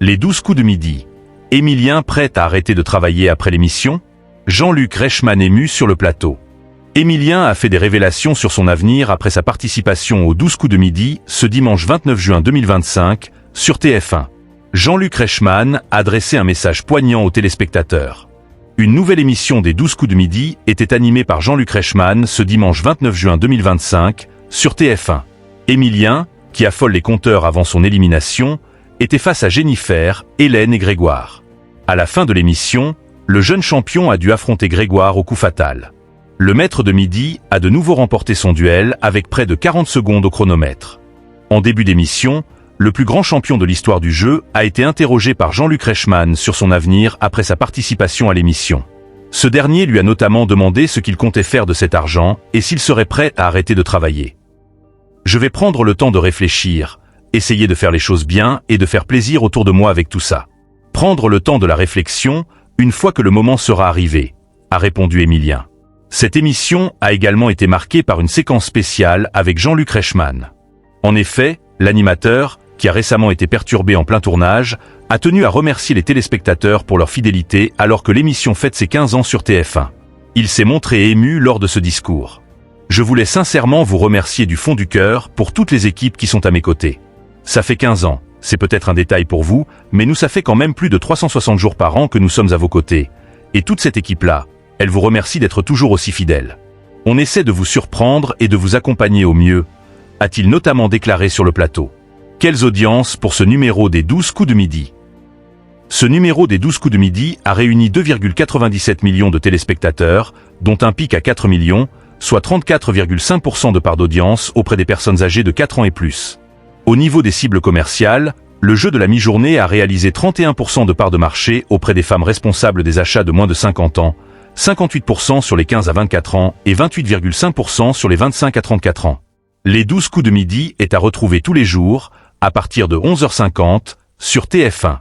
Les 12 coups de midi. Émilien prêt à arrêter de travailler après l'émission? Jean-Luc Reichmann ému sur le plateau. Émilien a fait des révélations sur son avenir après sa participation aux 12 coups de midi ce dimanche 29 juin 2025 sur TF1. Jean-Luc Reichmann a adressé un message poignant aux téléspectateurs. Une nouvelle émission des 12 coups de midi était animée par Jean-Luc Reichmann ce dimanche 29 juin 2025 sur TF1. Émilien, qui affole les compteurs avant son élimination, était face à Jennifer, Hélène et Grégoire. À la fin de l'émission, le jeune champion a dû affronter Grégoire au coup fatal. Le maître de midi a de nouveau remporté son duel avec près de 40 secondes au chronomètre. En début d'émission, le plus grand champion de l'histoire du jeu a été interrogé par Jean-Luc Reichmann sur son avenir après sa participation à l'émission. Ce dernier lui a notamment demandé ce qu'il comptait faire de cet argent et s'il serait prêt à arrêter de travailler. « Je vais prendre le temps de réfléchir, essayer de faire les choses bien et de faire plaisir autour de moi avec tout ça. Prendre le temps de la réflexion une fois que le moment sera arrivé », a répondu Émilien. Cette émission a également été marquée par une séquence spéciale avec Jean-Luc Reichmann. En effet, l'animateur, qui a récemment été perturbé en plein tournage, a tenu à remercier les téléspectateurs pour leur fidélité alors que l'émission fête ses 15 ans sur TF1. Il s'est montré ému lors de ce discours. « Je voulais sincèrement vous remercier du fond du cœur pour toutes les équipes qui sont à mes côtés. Ça fait 15 ans, c'est peut-être un détail pour vous, mais nous ça fait quand même plus de 360 jours par an que nous sommes à vos côtés. Et toute cette équipe-là, elle vous remercie d'être toujours aussi fidèle. On essaie de vous surprendre et de vous accompagner au mieux », a-t-il notamment déclaré sur le plateau. Quelles audiences pour ce numéro des 12 coups de midi. Ce numéro des 12 coups de midi a réuni 2,97 millions de téléspectateurs, dont un pic à 4 millions, soit 34,5% de part d'audience auprès des personnes âgées de 4 ans et plus. Au niveau des cibles commerciales, le jeu de la mi-journée a réalisé 31% de part de marché auprès des femmes responsables des achats de moins de 50 ans, 58% sur les 15 à 24 ans et 28,5% sur les 25 à 34 ans. Les 12 coups de midi est à retrouver tous les jours, à partir de 11h50, sur TF1.